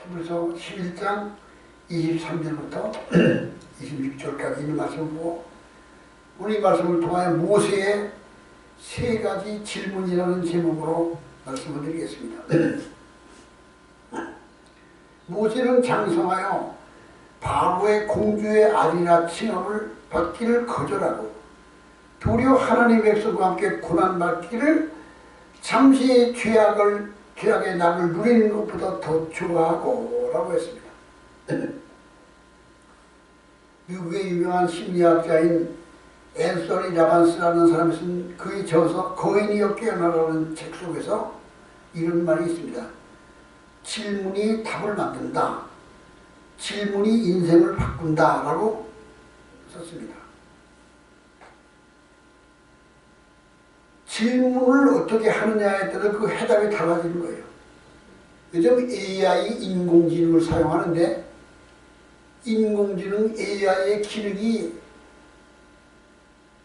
히브리서 11장 23절부터 26절까지 있는 말씀을 보고 오늘 이 말씀을 통하여 모세의 세 가지 질문이라는 제목으로 말씀을 드리겠습니다. 모세는 장성하여 바로의 공주의 아들이라 칭함을 받기를 거절하고 도리어 하나님의 백성과 함께 고난받기를 잠시의 죄악의 낙을 누리는 것보다 더 좋아하고 라고 했습니다. 미국의 유명한 심리학자인 앤서니 라반스라는 사람이 쓴 그의 저서 거인이여 깨어나라는 책 속에서 이런 말이 있습니다. 질문이 답을 만든다. 질문이 인생을 바꾼다 라고 썼습니다. 질문을 어떻게 하느냐에 따라 그 해답이 달라지는 거예요. 요즘 AI 인공지능을 사용하는데 인공지능 AI의 기능이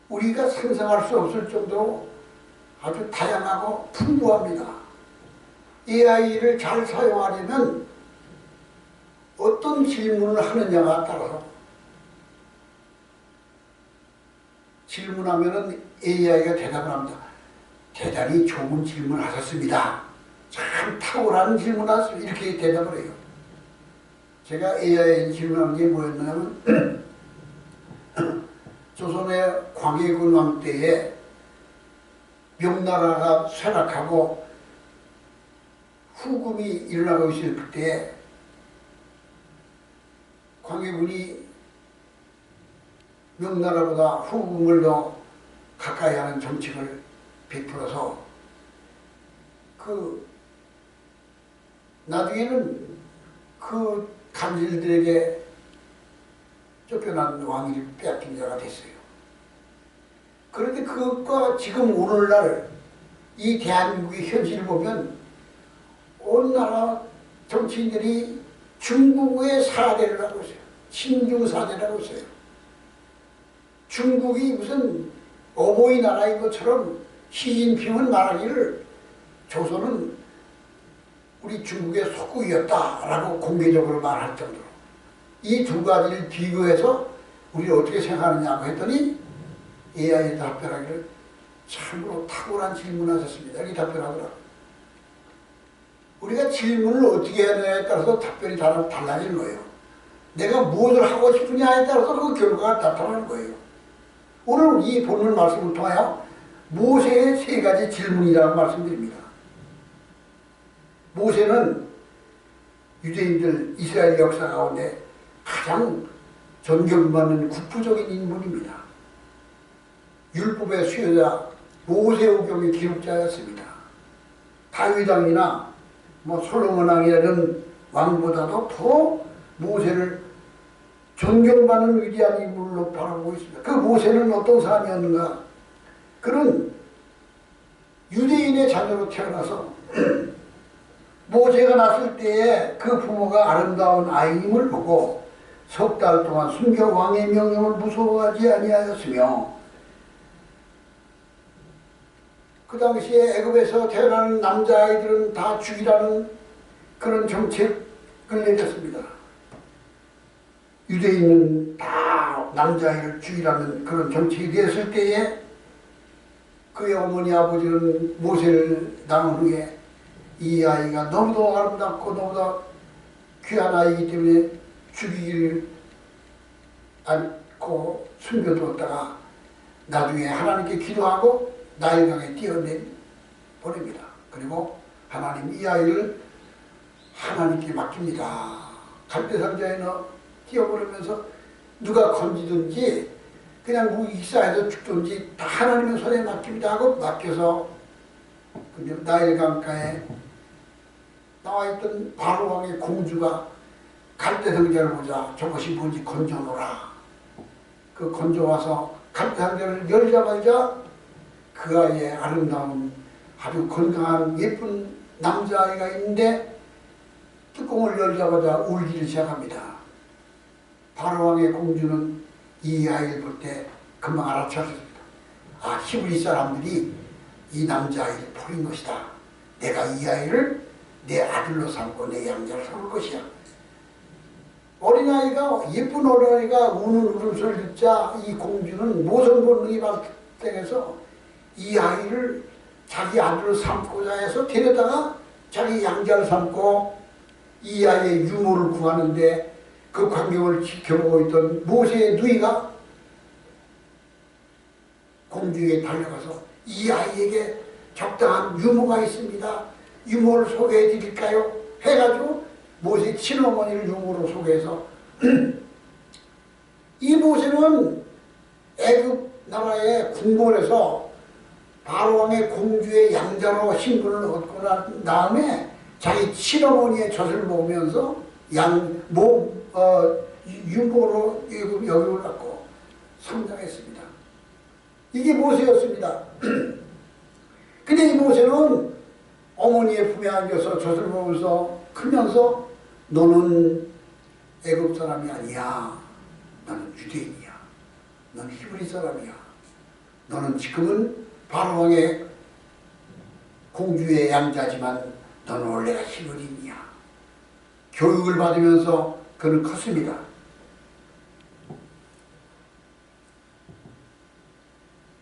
우리가 상상할 수 없을 정도로 아주 다양하고 풍부합니다. AI를 잘 사용하려면 어떤 질문을 하느냐가 따라서 질문하면 AI가 대답을 합니다. 대단히 좋은 질문을 하셨습니다. 참 탁월한 질문을 하셨습니다. 이렇게 대답을 해요. 제가 AI에 질문한 게 뭐였냐면 조선의 광해군 왕 때에 명나라가 쇠락하고 후금이 일어나고 있을 그때 광해군이 명나라보다 후금을 더 가까이 하는 정책을 베풀어서 나중에는 그 간질들에게 쫓겨난 왕위를 빼앗긴 자가 됐어요. 그런데 그것과 지금 오늘날 이 대한민국의 현실을 보면 온 나라 정치인들이 중국의 사대를 하고 있어요. 친중 사대를 하고 있어요. 중국이 무슨 어버이 나라인 것처럼 시진핑은 말하기를 조선은 우리 중국의 속국이었다라고 공개적으로 말할 정도로 이 두 가지를 비교해서 우리를 어떻게 생각하느냐고 했더니 AI에 답변하기를 참으로 탁월한 질문을 하셨습니다. 이렇게 답변하더라고요. 우리가 질문을 어떻게 하느냐에 따라서 답변이 달라지는 거예요. 내가 무엇을 하고 싶으냐에 따라서 그 결과가 나타나는 거예요. 오늘 이 본문 말씀을 통하여 모세의 세 가지 질문이라고 말씀드립니다. 모세는 유대인들 이스라엘 역사 가운데 가장 존경받는 국부적인 인물입니다. 율법의 수요자 모세오경의 기록자였습니다. 다윗 왕이나 솔로몬 왕이라는 왕보다도 더 모세를 존경받는 위대한 인물로 바라보고 있습니다. 그 모세는 어떤 사람이었는가? 그는 유대인의 자녀로 태어나서 모세가 났을 때에 그 부모가 아름다운 아이임을 보고 석 달 동안 숨겨 왕의 명령을 무서워하지 아니하였으며 그 당시에 애굽에서 태어나는 남자아이들은 다 죽이라는 그런 정책을 내렸습니다. 유대인은 다 남자아이를 죽이라는 그런 정책이 되었을 때에 그의 어머니 아버지는 모세를 낳은 후에 이 아이가 너무도 아름답고 너무도 귀한 아이이기 때문에 죽이기를 않고 숨겨두었다가 나중에 하나님께 기도하고 나일강에 띄어보냅니다. 그리고 하나님 이 아이를 하나님께 맡깁니다. 갈대상자에 넣어 띄어보내면서 누가 건지든지 그냥 익사해서 죽든지 다 하나님의 손에 맡깁니다 하고 맡겨서 나일강가에 나와있던 바로 왕의 공주가 갈대상자를 보자 저것이 뭔지 건져놓으라. 그 건져와서 갈대상자를 열자마자 그 아이의 아름다운 아주 건강한 예쁜 남자아이가 있는데 뚜껑을 열자마자 울기를 시작합니다. 바로왕의 공주는 이 아이를 볼 때 금방 알아차렸습니다. 아, 히브리 사람들이 이 남자아이를 버린 것이다. 내가 이 아이를 내 아들로 삼고 내 양자로 삼을 것이야. 어린아이가, 예쁜 어린아이가 우는 울음소리를 듣자 이 공주는 모성 본능이 발생해서 이 아이를 자기 아들로 삼고자 해서 데려다가 자기 양자를 삼고 이 아이의 유모를 구하는데, 그 광경을 지켜보고 있던 모세의 누이가 공주에게 달려가서 이 아이에게 적당한 유모가 있습니다. 유모를 소개해 드릴까요? 해가지고 모세의 친어머니를 유모로 소개해서 이 모세는 애굽 나라의 궁궐에서 바로왕의 공주의 양자로 신분을 얻고 난 다음에 자기 친어머니의 젖을 먹으면서 유모로 여김을 받고 성장했습니다. 이게 모세였습니다. 근데 이 모세는 어머니의 품에 안겨서 젖을 먹으면서 크면서 너는 애굽 사람이 아니야. 나는 유대인이야. 너는 히브리 사람이야. 너는 지금은 바로왕의 공주의 양자지만 너는 원래가 히브리인이야. 교육을 받으면서 그는 컸습니다.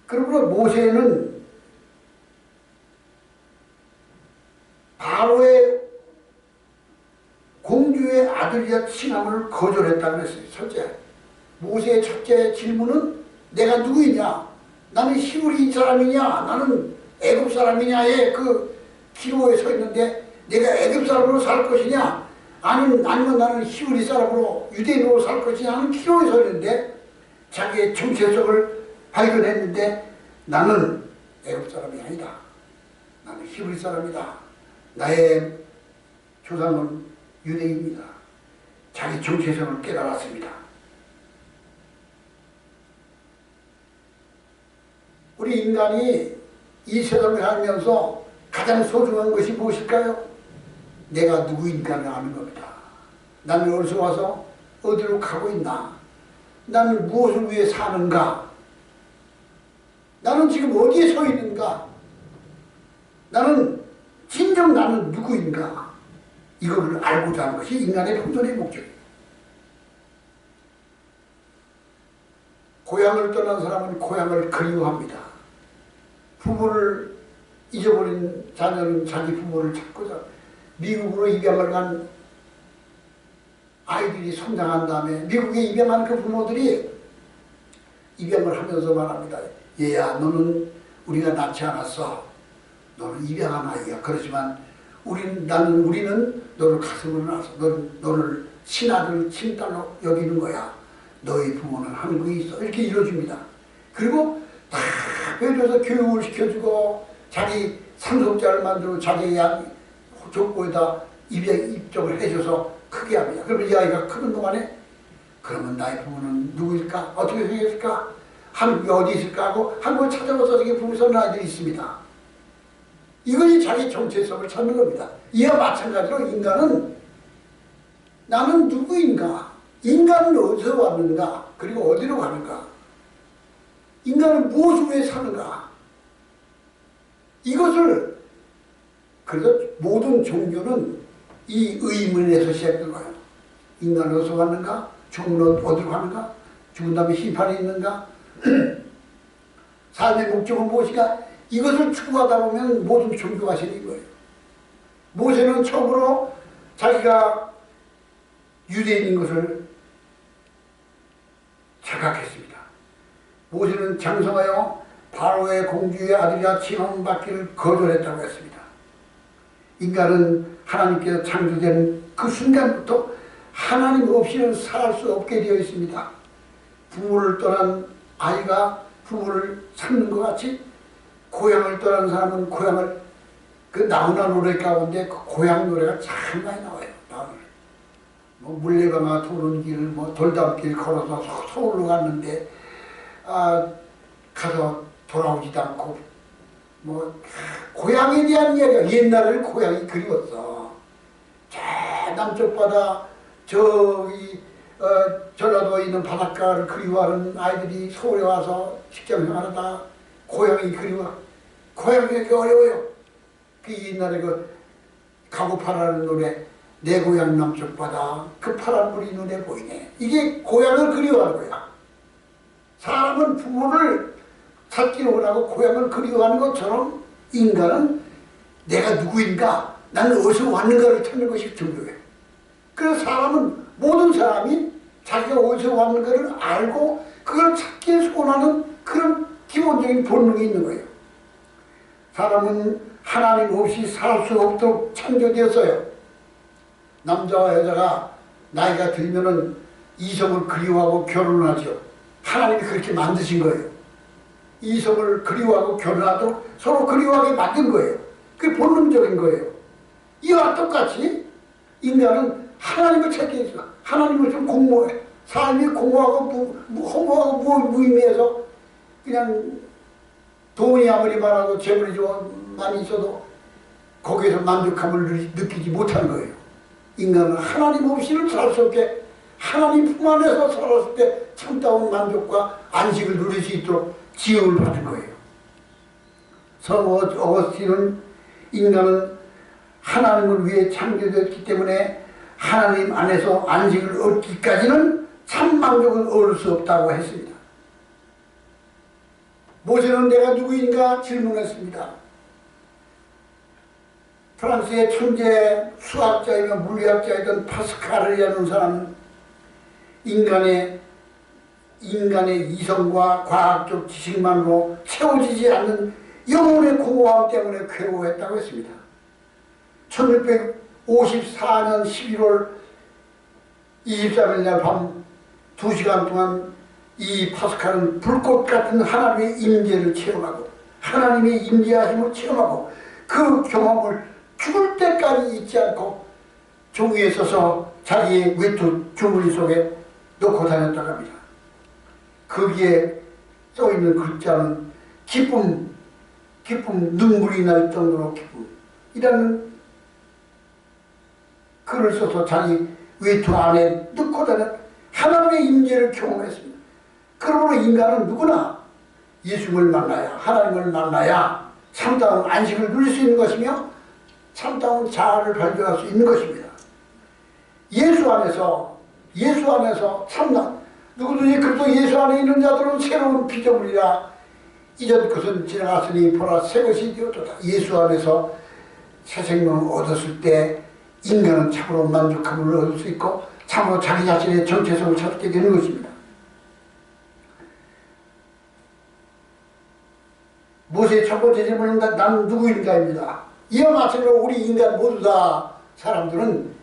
그러므로 모세는 바로의 공주의 아들이자 칭함을 거절했다고 했어요. 첫째, 모세의 첫째 질문은 내가 누구이냐? 나는 히브리 사람이냐? 나는 애굽 사람이냐의 그 기로에 서 있는데 내가 애굽 사람으로 살 것이냐? 아니면 나는 히브리 사람으로 유대인으로 살 것이냐 하는 기로에 서 있는데 자기의 정체성을 발견했는데 나는 애굽 사람이 아니다. 나는 히브리 사람이다. 나의 조상은 유대인입니다. 자기 정체성을 깨달았습니다. 우리 인간이 이 세상을 살면서 가장 소중한 것이 무엇일까요? 내가 누구인가를 아는 겁니다. 나는 어디서 와서 어디로 가고 있나? 나는 무엇을 위해 사는가? 나는 지금 어디에 서 있는가? 진정 나는 누구인가? 이거를 알고자 하는 것이 인간의 본연의 목적이에요. 고향을 떠난 사람은 고향을 그리워합니다. 부모를 잊어버린 자녀는 자기 부모를 찾고자 미국으로 입양을 간 아이들이 성장한 다음에 미국에 입양한 그 부모들이 입양을 하면서 말합니다. 얘야, 너는 우리가 낳지 않았어. 너는 입양한 아이야. 그렇지만 우리는 너를 가슴으로 낳아서 너를 친아들, 친딸로 여기는 거야. 너희 부모는 한국에 있어. 이렇게 이뤄줍니다. 그리고 다 배려서 교육을 시켜주고 자기 상속자를 만들고 자기 족보에다 입적을 해줘서 크게 합니다. 그러면 이 아이가 크는 동안에 그러면 나의 부모는 누구일까? 어떻게 생겼을까? 한국이 어디 있을까? 하고 한국을 찾아가서 저기 부모 사는 아이들이 있습니다. 이것이 자기 정체성을 찾는 겁니다. 이와 마찬가지로 인간은 나는 누구인가? 인간은 어디서 왔는가? 그리고 어디로 가는가? 인간은 무엇을 위해 사는가? 이것을 그래서 모든 종교는 이 의문에서 시작된 거예요. 인간은 어디서 왔는가? 죽으면 어디로 가는가? 죽은 다음에 심판이 있는가? 삶의 목적은 무엇인가? 이것을 추구하다 보면 모든 종교가 생긴 거예요. 모세는 처음으로 자기가 유대인인 것을 자각했습니다. 모세는 장성하여 바로의 공주의 아들이라 칭함받기를 거절했다고 했습니다. 인간은 하나님께서 창조된 그 순간부터 하나님 없이는 살 수 없게 되어 있습니다. 부모를 떠난 아이가 부모를 찾는 것 같이 고향을 떠난 사람은 고향을 그 나훈아 노래 가운데 그 고향 노래가 참 많이 나와요. 뭐 물레방아 도는 길, 뭐 돌담길 걸어서 서울로 갔는데 가서 돌아오지도 않고 뭐 고향에 대한 이야기가 옛날에는 고향이 그리웠어. 저 남쪽 바다 저기 전라도에 있는 바닷가를 그리워하는 아이들이 서울에 와서 직장 생활하다 고향이 그리워. 고향이 그렇게 어려워요. 그 옛날에 그 가고파라는 노래, 내 고향 남쪽 바다 그 파란 물이 눈에 보이네. 이게 고향을 그리워하는 거야. 사람은 부모를 찾기를 원하고 고향을 그리워하는 것처럼 인간은 내가 누구인가, 나는 어디서 왔는가를 찾는 것이 중요해. 그래서 사람은, 모든 사람이 자기가 어디서 왔는가를 알고 그걸 찾기에 소원하는 그런 기본적인 본능이 있는 거예요. 사람은 하나님 없이 살 수 없도록 창조되었어요. 남자와 여자가 나이가 들면은 이성을 그리워하고 결혼을 하죠. 하나님이 그렇게 만드신 거예요. 이성을 그리워하고 결혼하도록 서로 그리워하게 만든 거예요. 그게 본능적인 거예요. 이와 똑같이 인간은 하나님을 찾기 위해서 하나님을 좀 공모해. 삶이 공허하고 허무하고 무의미해서 그냥 돈이 아무리 많아도 재물이 좀 많이 있어도 거기에서 만족감을 느끼지 못하는 거예요. 인간은 하나님 없이는 살 수 없게 하나님 품 안에서 살았을 때 참다운 만족과 안식을 누릴 수 있도록 지음을 받은 거예요. 성 어거스틴은 인간은 하나님을 위해 창조되었기 때문에 하나님 안에서 안식을 얻기까지는 참 만족을 얻을 수 없다고 했습니다. 모세는 내가 누구인가 질문했습니다. 프랑스의 천재 수학자이며 물리학자이던 파스칼이라는 사람은 인간의 이성과 과학적 지식만으로 채워지지 않는 영혼의 공허함 때문에 괴로워했다고 했습니다. 1654년 11월 23일 날 밤 2시간 동안 이 파스칼은 불꽃 같은 하나님의 임재를 체험하고 하나님의 임재하심을 체험하고 그 경험을 죽을 때까지 잊지 않고 종이에 써서 자기의 외투 주머니 속에 넣고 다녔다고 합니다. 거기에 써있는 글자는 기쁨, 눈물이 날 정도로 기쁨이라는 글을 써서 자기 외투 안에 넣고 다녔 하나님의 임재를 경험했습니다. 그러므로 인간은 누구나 예수를 만나야, 하나님을 만나야 참다운 안식을 누릴 수 있는 것이며 참다운 자아를 발견할 수 있는 것입니다. 예수 안에서 참나, 누구든지 그리스도 예수 안에 있는 자들은 새로운 피조물이라 이전 것은 지나갔으니 보라 새 것이 되었도다. 예수 안에서 새 생명을 얻었을 때 인간은 참으로 만족함을 얻을 수 있고 참으로 자기 자신의 정체성을 찾게 되는 것입니다. 모세의 첫 번째 질문은 난 누구인가입니다. 이와 마찬가지로 우리 인간 모두 다 사람들은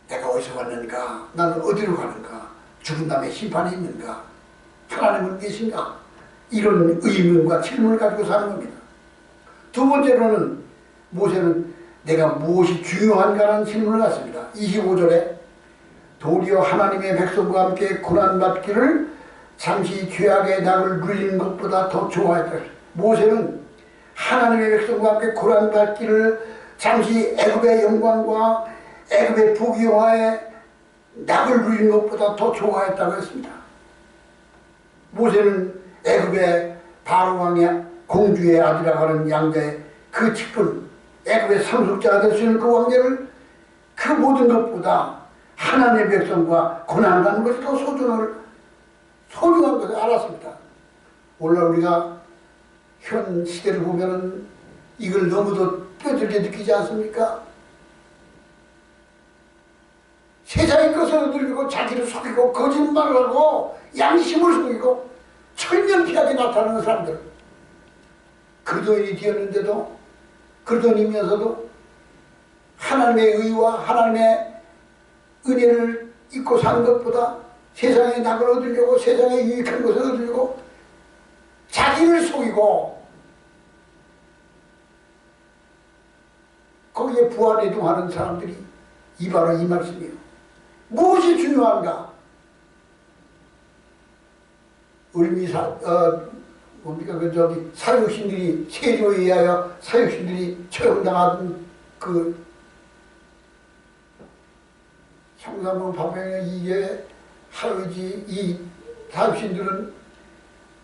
내가 어디서 왔는가, 나는 어디로 가는가, 죽은 다음에 심판이 있는가, 하나님은 계신가, 이런 의문과 질문을 가지고 사는 겁니다. 두 번째로는 모세는 내가 무엇이 중요한가라는 질문을 갖습니다. 25절에 도리어 하나님의 백성과 함께 고난받기를 잠시 죄악의 낙을 누리는 것보다 더 좋아했다. 모세는 하나님의 백성과 함께 고난받기를 잠시 애굽의 영광과 애굽의 부귀영화의 낙을 누리는 것보다 더 좋아했다고 했습니다. 모세는 애굽의 바로 왕의 공주의 아들이라고 하는 양자의 그 직분, 애굽의 상속자가 될 수 있는 그 왕자를 그 모든 것보다 하나님의 백성과 고난하는 것이 더 소중한 것을 알았습니다. 오늘 우리가 현 시대를 보면은 이걸 너무도 뼈들게 느끼지 않습니까? 세상의 것을 누리고 자기를 속이고 거짓말을 하고 양심을 속이고 천년피하게 나타나는 사람들. 그리스도인이 되었는데도 그리스도인이면서도 하나님의 의와 하나님의 은혜를 잊고 사는 것보다 세상의 낙을 얻으려고 세상의 유익한 것을 얻으려고 자기를 속이고 거기에 부활해동하는 사람들이 바로 이 말씀이에요. 무엇이 중요한가? 사육신들이 세조에 의하여 사육신들이 처형당한 그 형사문 파병의 이게 할아버지 이 사육신들은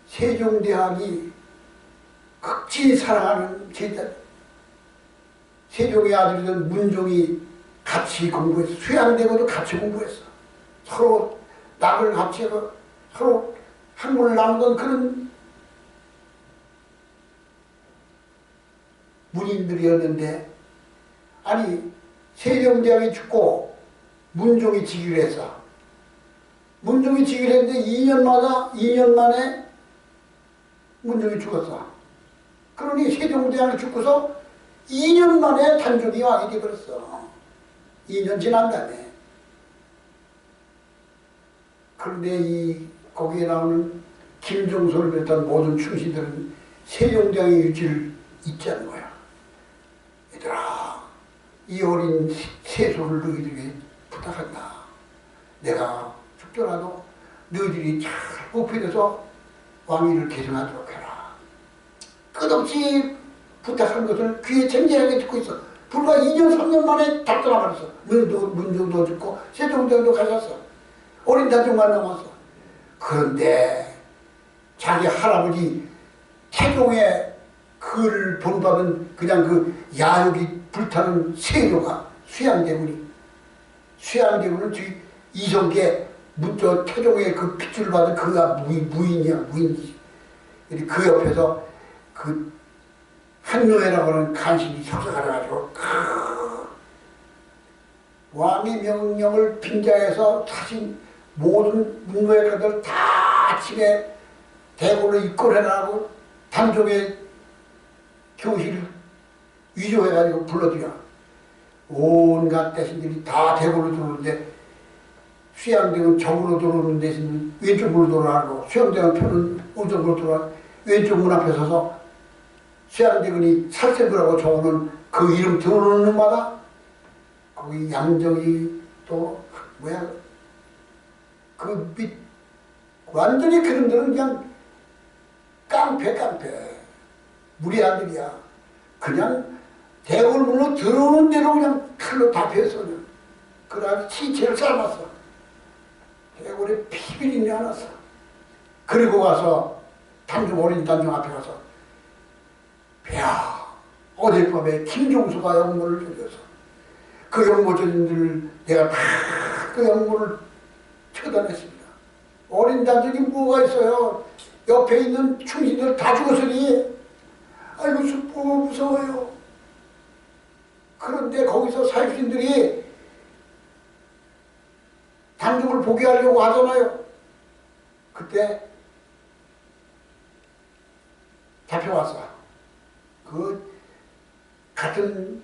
세종대왕이 극진히 사랑하는 제자 세종의 아들이던 문종이 같이 공부했어. 수양대고도 같이 공부했어. 서로 낙을 같이 해서 서로 학문을 나누던 그런 문인들이었는데, 아니 세종대왕이 죽고 문종이 즉위를 했어. 문종이 즉위를 했는데 2년 만에 문종이 죽었어. 그러니 세종대왕이 죽고서 2년 만에 단종이 왕이 되어버렸어. 2년 지난 다음에. 그런데 거기에 나오는 김종서를 비롯한 모든 충신들은 세종대왕의 유지를 잊지 않는 거야. 얘들아, 이 어린 세손을 너희들에게 부탁한다. 내가 죽더라도 너희들이 잘 보필해서 왕위를 계승하도록 해라. 끝없이 부탁한 것을 귀에 챙겨하게 듣고 있어. 불과 2년 3년 만에 다 떠나버렸어. 문종도 죽고 세종대왕도 가셨어. 어린 단종만 남았어. 그런데 자기 할아버지 태종의 그를 본받은 그냥 그 야욕이 불타는 세조가 수양대군은 저기 이성계 문조 태종의 그 핏줄을 받은 그가 무인이지. 그 옆에서 그 한노회라고 하는 간신이 석석하려가지고 왕의 명령을 빙자해서 사신 모든 문노회가들 다 아침에 대궐로 입궐해나가고 단종의 교실을 위조해가지고 불러들여. 온갖 대신들이 다 대궐로 들어오는데 수양대군 정으로 들어오는 대신 왼쪽으로 돌아가고 수양대군 편은 오쪽으로 돌아가 왼쪽 문 앞에 서서 수양대군이 살생부라고 적어놓은 그 이름 들어오는 놈마다 거기 양정이 또 그 밑 완전히 그놈들은 그냥 깡패 무리한들이야. 그냥 대궐문으로 들어오는 대로 그냥 칼로 다 베었어. 그래서 시체를 삶았어. 대궐에 피비린내 났어. 그리고 가서 어린 단종 앞에 가서 야, 어젯밤에 김종수가 영모를 들려서 그 영모전들을 내가 다 그 영모를 처단했습니다. 어린 단종이 뭐가 있어요? 옆에 있는 충신들 다 죽었으니 아이고 무서워요. 그런데 거기서 사육신들이 단종을 보게 하려고 하잖아요. 그때 잡혀왔어. 그 같은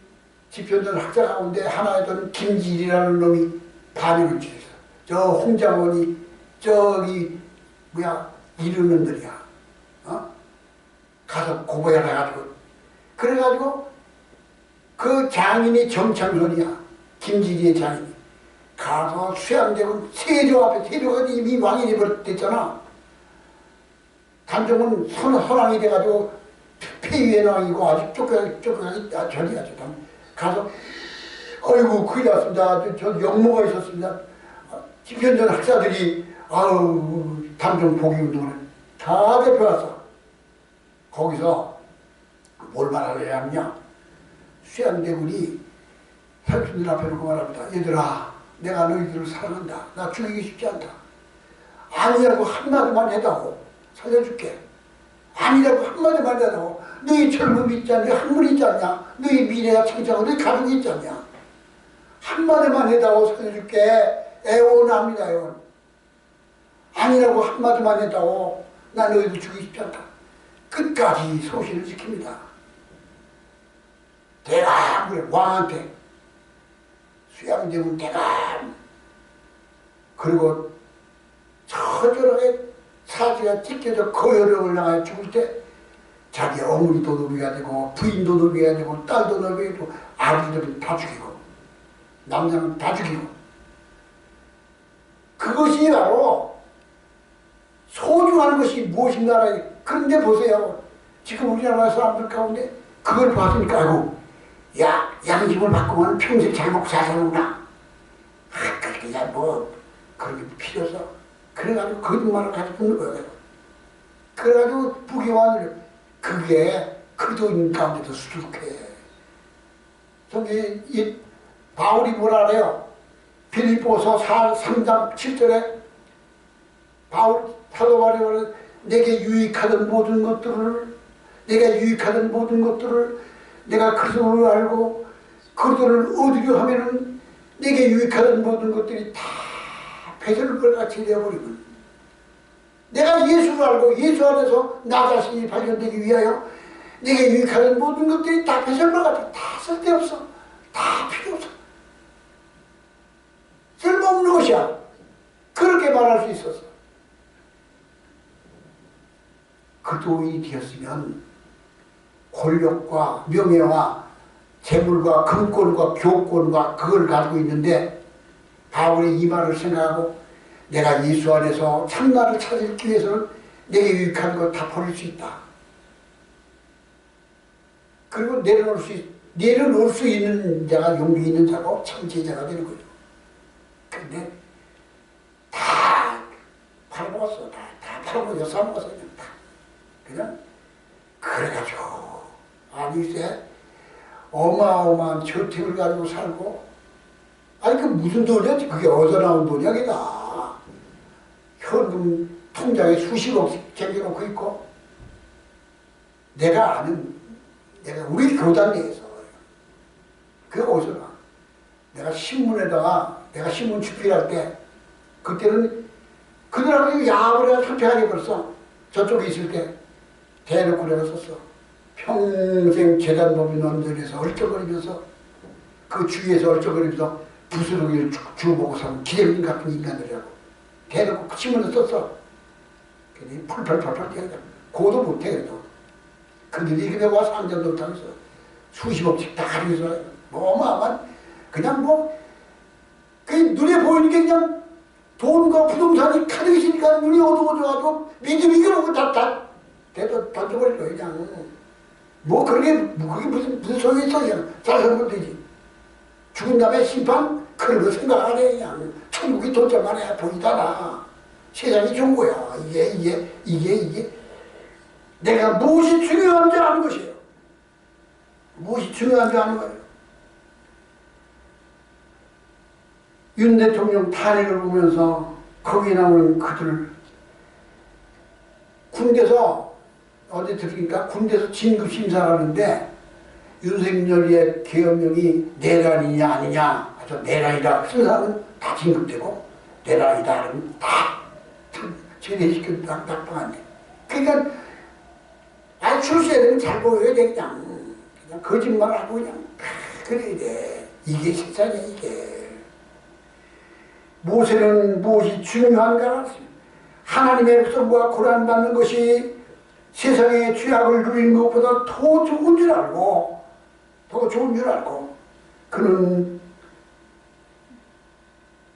집현전 학자 가운데 하나였던 김지일이라는 놈이 반역을 지었어. 저 홍장원이 저기 이런 놈들이야. 가서 고발을 해가지고 그래가지고 그 장인이 정창선이야. 김지리의 장인이 가서 수양대군 세조 앞에 세조가 이미 왕이 되버렸댔잖아. 단종은 선왕이 돼가지고 폐위의 왕이고 아직 쫓겨가기 전이야. 가서 어이구 큰일 났습니다. 저 영모가 있었습니다. 집현전 학사들이 단종 복위운동을 다 대표왔어. 거기서 뭘 말하려야 하느냐. 수양대군이 사육신들 앞에 놓고 말합니다. 얘들아, 내가 너희들을 사랑한다. 나 죽이기 쉽지 않다. 아니라고 한마디만 해다오. 살려줄게. 아니라고 한마디만 해다오. 너희 젊음이 있지 않냐? 학문이 있지 않냐? 너희 미래가 창창하고 너희 가족이 있지 않냐? 한마디만 해다오. 살려줄게. 애원합니다. 애원. 아니라고 한마디만 해다오. 나 너희들 죽이기 쉽지 않다. 끝까지 소신을 지킵니다. 대감 왕한테 수양대군 대감. 그리고 처절하게 사지가 찢겨져 거열을 향해 죽을 때 자기 어머니도 노비가 되고 부인도 노비가 되고 딸도 노비가 되고 아버지들은 다 죽이고 남자는 다 죽이고. 그것이 바로 소중한 것이 무엇인가. 그런데 보세요. 지금 우리나라 사람들 가운데 그걸 봤으니까 아이고 양심을 바꾸면 평생 잘 먹고 잘 사는구나. 그렇게 그런 게 필요 없어. 그래가지고 거짓말을 가지고 있는 거예요. 그래가지고 부귀환을 그게 그돈 가운데도 수두룩해. 저기 이 바울이 뭐라 그래요? 빌립보서 3장 7절에 바울 사도 바울이 내게 유익하던 모든 것들을 내가 그리스도를 알고 그리스도를 얻으려 하면은 내게 유익하던 모든 것들이 다 배설물같이 되어버리고 내가 예수를 알고 예수 안에서 나 자신이 발견되기 위하여 내게 유익하는 모든 것들이 다 배설물같이 다 쓸데없어. 다 필요 없어. 쓸모없는 것이야. 그렇게 말할 수 있었어. 그도인이 되었으면 권력과 명예와 재물과 금권과 교권과 그걸 가지고 있는데 바울이 이 말을 생각하고 내가 예수 안에서 참나를 찾기 위해서는 내게 유익한 거 다 버릴 수 있다. 그리고 내려놓을 수 있는 자가 용기 있는 자가 참 제자가 되는 거죠. 근데 다 팔아먹었어. 다 팔아먹었어. 싸먹었어. 그냥 그래가지고 아니 이제 어마어마한 저택을 가지고 살고 아니 그 무슨 돈이야? 그게 어디서 나온 돈이야? 그다 현금 통장에 수십억씩 챙겨놓고 있고 내가 우리 교단 내에서 그게 어디서 나? 내가 신문 집필할 때 그때는 그들하고 야합을 해야 상쾌하게 벌써 저쪽에 있을 때 대놓고 내가 썼어. 평생 재단법인 원전에서 얼쩡거리면서 그 주위에서 얼쩡거리면서 부스러기를 주워보고 사는 기대민 같은 인간들이라고 대놓고 신문을 썼어. 근데 펄펄펄펄 뛰어가 고도 못해 그래도. 근데 이게 내가 와서 안전도 못하면서 수십억씩 다 가지고서 어마어마한 그냥 그 눈에 보이는 게 그냥 돈과 부동산이 가득 있으니까 눈이 어두워져가지고 믿음이 그러고 다 던져버릴 거야 그냥. 그게 무슨 소용이 있어 그냥. 잘 살면 되지. 죽은 다음에 심판 그런 거 생각 안 해 그냥. 천국이 도착만 해야 보이잖아. 세상이 좋은 거야. 이게 내가 무엇이 중요한지 아는 것이에요. 무엇이 중요한지 아는 거예요. 윤 대통령 탄핵을 보면서 거기 나오는 그들 군대에서 어디 들으니까 군대에서 진급심사를 하는데 윤석열의 계엄령이 내란이냐 아니냐 해서 내란이다 쓴 사람은 다 진급되고 내란이다 하면 다 제대시켜도 낙방한대. 그러니까 출세는 잘 보여야 돼 그냥 거짓말하고 그냥 그래야 돼. 이게 세상이야 이게. 모세는 무엇이 중요한가? 하나님의 백성과 고난받는 것이 세상의 죄악을 누리는 것보다 더 좋은 줄 알고 그는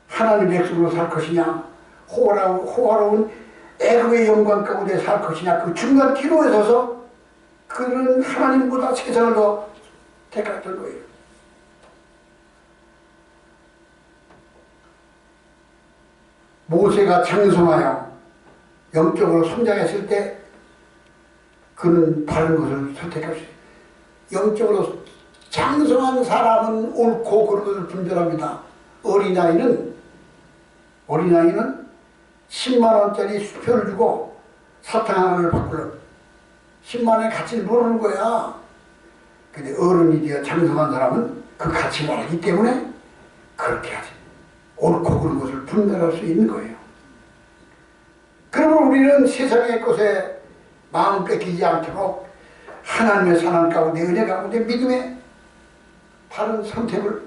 하나님의 백성으로 살 것이냐 호화로운 애굽의 영광 가운데 살 것이냐 그 중간 기로에 서서 그는 하나님보다 세상을 더 택했던 거예요. 모세가 장성하여 영적으로 성장했을 때 그는 바른 것을 선택할 수 있어요. 영적으로 장성한 사람은 옳고 그른 것을 분별합니다. 어린아이는 10만원짜리 수표를 주고 사탕 하나를 바꾸려고 10만원의 가치를 모르는 거야. 근데 어른이 되어 장성한 사람은 그 가치를 알기 때문에 그렇게 하지. 옳고 그른 것을 분별할 수 있는 거예요. 그러면 우리는 세상의 것에 마음 뺏기지 않도록 하나님의 사랑 가운데 은혜 가운데 믿음의 바른 선택을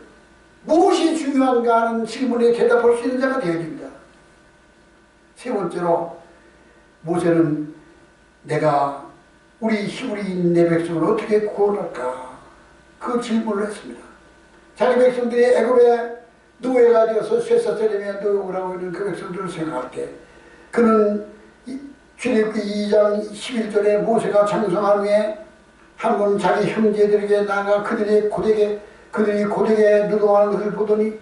무엇이 중요한가 하는 질문에 대답할 수 있는 자가 되어야 됩니다. 세 번째로 모세는 내가 우리 내 백성을 어떻게 구원할까 그 질문을 했습니다. 자기 백성들이 애굽에 노예가 되어서 쇠사슬림에 노역을 하고 있는 그 백성들을 생각할 때 그는 출애굽기 2장 11절에 모세가 장성한 후에 한 번 자기 형제들에게 나가 그들이 고되게 노동하는 것을 보더니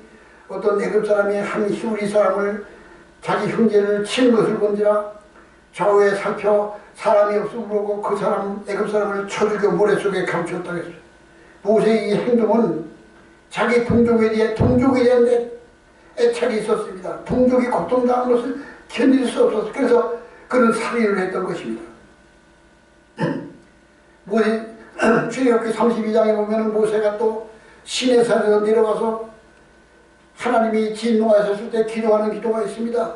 어떤 애굽 사람이 한 히브리 사람을 자기 형제를 치는 것을 본지라 좌우에 살펴 사람이 없음을 보고 그 사람 애굽 사람을 쳐 죽여 모래 속에 감추었다고 했어요. 모세의 이 행동은 자기 동족에 대한 애착이 있었습니다. 동족이 고통당하는 것을 견딜 수 없어서 그래서 그는 살인을 했던 것입니다. 출애굽기 32장에 보면 모세가 또 시내산에서 내려가서 하나님이 진노하셨을 때 기도하는 기도가 있습니다.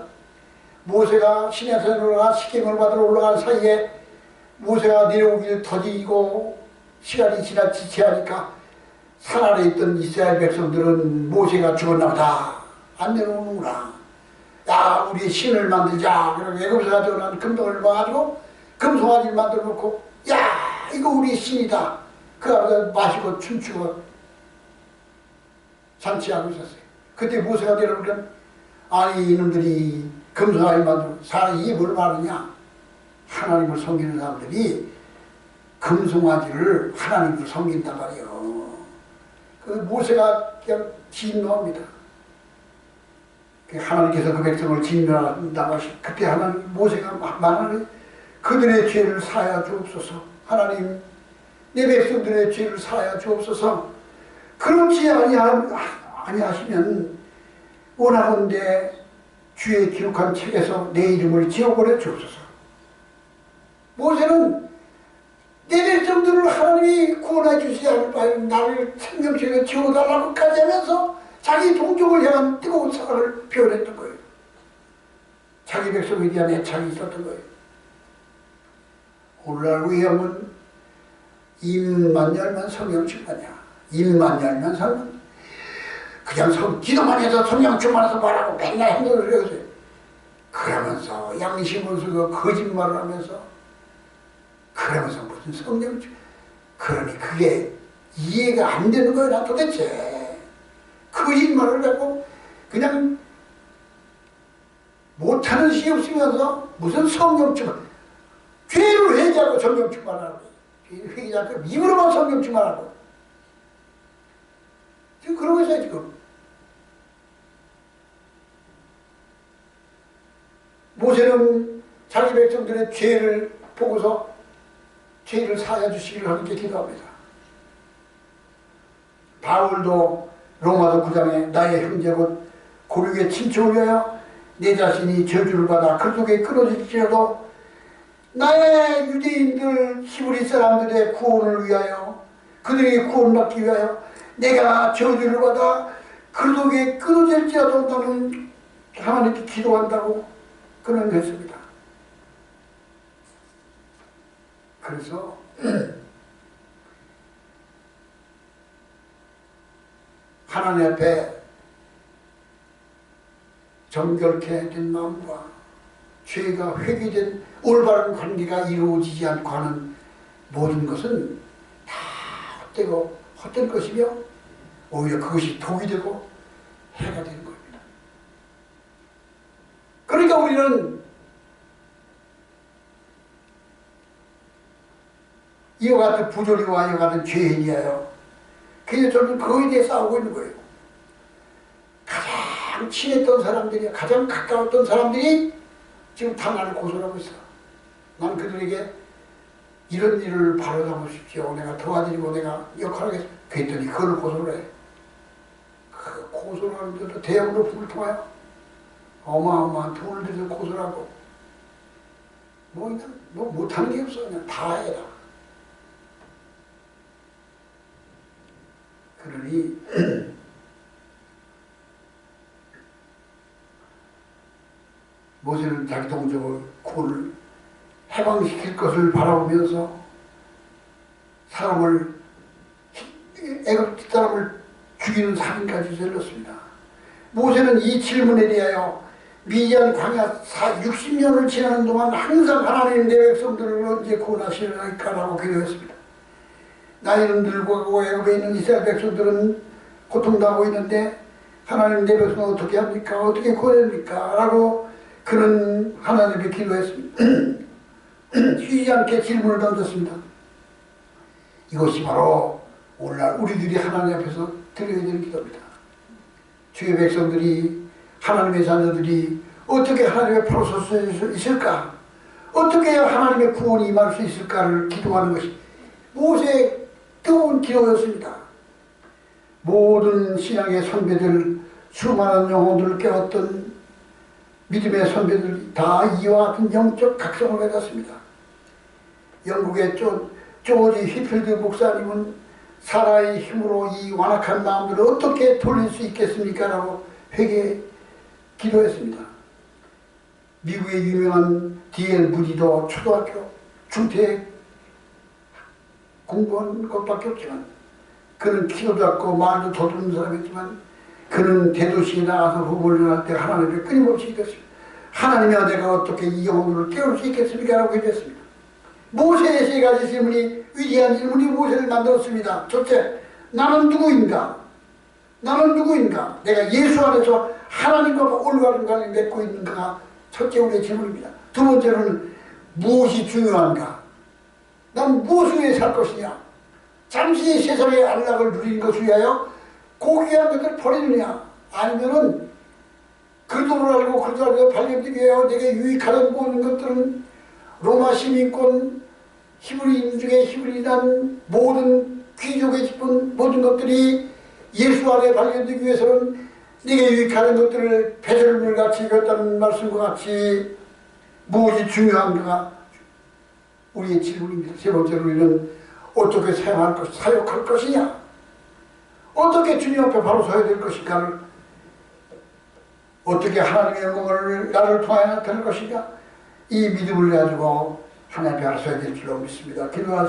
모세가 시내산에 올라가 식경을 받으러 올라간 사이에 모세가 내려오기를 더디고 시간이 지체하니까 산 아래 있던 이스라엘 백성들은 모세가 죽었나 보다 안 내려오는구나. 야, 우리 신을 만들자. 그러고 애굽에서 가져온 금덩을 봐가지고 금송아지를 만들어 놓고 야, 이거 우리 신이다. 그러고 마시고 춤추고 잔치하고 있었어요. 그때 모세가 내려오면 아니 이놈들이 금송아지 만들고 사람이 뭘 말하냐. 하나님을 섬기는 사람들이 금송아지를 하나님을 섬긴단 말이에요. 그 모세가 그냥 진노합니다. 하나님께서 그 백성을 진노한다고 하시 그때 하나님 모세가 말하는 그들의 죄를 사하여 주옵소서. 하나님 내 백성들의 죄를 사하여 주옵소서. 그렇지 아니하시면 원하건대 주의 기록한 책에서 내 이름을 지워버려 주옵소서. 모세는 내 백성들을 하나님이 구원해 주시지 않을 바에 나를 생명책에 지워달라고까지 하면서 자기 동족을 향한 뜨거운 사랑을 표현했던 거예요. 자기 백성에 대한 애착이 있었던 거예요. 오늘날 우리 형은 입만 열면 성령 충만이야. 입만 열면 성령. 그냥 기도만 해서 성령 충만해서 말하고 맨날 행동을 해요. 그러면서 양심을 쓰고 거짓말을 하면서 그러면서 무슨 성령 그러니 그게 이해가 안 되는 거예요. 나 도대체 거짓말을 하고 그냥 못하는 시험 쓰면서 무슨 성령 충만 죄를 회개하고 성령 충만하고 회개하고 입으로만 성령 충만하고 지금 그러고 있어요. 지금 모세는 자기 백성들의 죄를 보고서 죄를 사하여 주시기를 하나님께 기도합니다. 바울도 로마서 9장에 나의 형제 곧 고륙의 친척을 위하여 내 자신이 저주를 받아 그 속에 끊어질지라도 나의 유대인들 히브리 사람들의 구원을 위하여 그들에게 구원받기 위하여 내가 저주를 받아 그 속에 끊어질지라도 나는 하나님께 기도한다고 그는 했습니다. 그래서 하나님 앞에 정결케 된 마음과 죄가 회개된 올바른 관계가 이루어지지 않고 하는 모든 것은 다 헛되고 헛된 것이며 오히려 그것이 독이 되고 해가 되는 겁니다. 그러니까 우리는 이와 같은 부조리와 이와 같은 죄인이에요. 그래서 저는 그거에 대해 싸우고 있는 거예요. 가장 친했던 사람들이, 가장 가까웠던 사람들이 지금 다 나를 고소하고 있어. 난 그들에게 이런 일을 바로잡으십시오. 내가 도와드리고 내가 역할하겠습니다. 그랬더니 그걸 고소를 해. 그 고소를 하는데도 대형 높음을 통하여 어마어마한 돈을 들여서 고소를 하고 뭐 못하는 게 없어. 그냥 다 해라. 그러니 모세는 자기 동족을 구원을 해방시킬 것을 바라보면서 사람을 애굽 사람을 죽이는 살인까지 저질렀습니다. 모세는 이 질문에 대하여 미디안 광야 60년을 지나는 동안 항상 하나님 내 백성들을 언제 구원하시려니까라고 기도했습니다. 나이는 늙고 애굽에 있는 이스라엘 백성들은 고통당하고 있는데 하나님 내 백성은 어떻게 합니까? 어떻게 구원합니까? 라고 그는 하나님께 기도했습니다. 쉬지 않게 질문을 던졌습니다. 이것이 바로 오늘날 우리들이 하나님 앞에서 드려야 되는 기도입니다. 주의 백성들이 하나님의 자녀들이 어떻게 하나님의 바로 설 수 있을까? 어떻게 해야 하나님의 구원이 임할 수 있을까를 기도하는 것이 모세의 뜨거운 기도였습니다. 모든 신앙의 선배들, 수많은 영혼들을 깨웠던 믿음의 선배들이 다 이와 같은 영적 각성을 받았습니다. 영국의 조지 히필드 목사님은 사라의 힘으로 이 완악한 마음들을 어떻게 돌릴 수 있겠습니까? 라고 회개 기도했습니다. 미국의 유명한 D.L. 무디도 초등학교 중퇴 공부한 것밖에 없지만 그는 키도 작고 말도 더듬는 사람이었지만 그는 대도시에 나가서 후보를 할 때 하나님을 끊임없이 기도했습니다. 하나님이야 내가 어떻게 이 영혼을 깨울 수 있겠습니까? 라고 기도했습니다. 모세의 세 가지 질문이 위대한 질문이 모세를 만들었습니다. 첫째, 나는 누구인가? 나는 누구인가? 내가 예수 안에서 하나님과 올바른 관계를 맺고 있는가? 첫째 우리의 질문입니다. 두 번째로는 무엇이 중요한가? 난 무엇을 위해 살 것이냐? 잠시 세상의 안락을 누리는 것을 위하여 고귀한 것을 버리느냐? 아니면은 그리스도를 알고 그리스도 안에서 발견되기 위하여 내게 유익하던 모든 것들은 로마 시민권, 히브리인 중에 히브리인한 모든 귀족의 집은 모든 것들이 예수 안에 발견되기 위해서는 네게 유익하는 것들을 배설물같이 여겼다는 말씀과 같이 무엇이 중요한가? 우리의 질문입니다. 세 번째로 우리는 어떻게 사역할 것이냐? 어떻게 주님 앞에 바로 서야 될 것인가를, 어떻게 하나님의 영광을 나를 통하여 나타낼 것인가? 이 믿음을 가지고 하나님 앞에 서야 될 줄로 믿습니다. 기도하시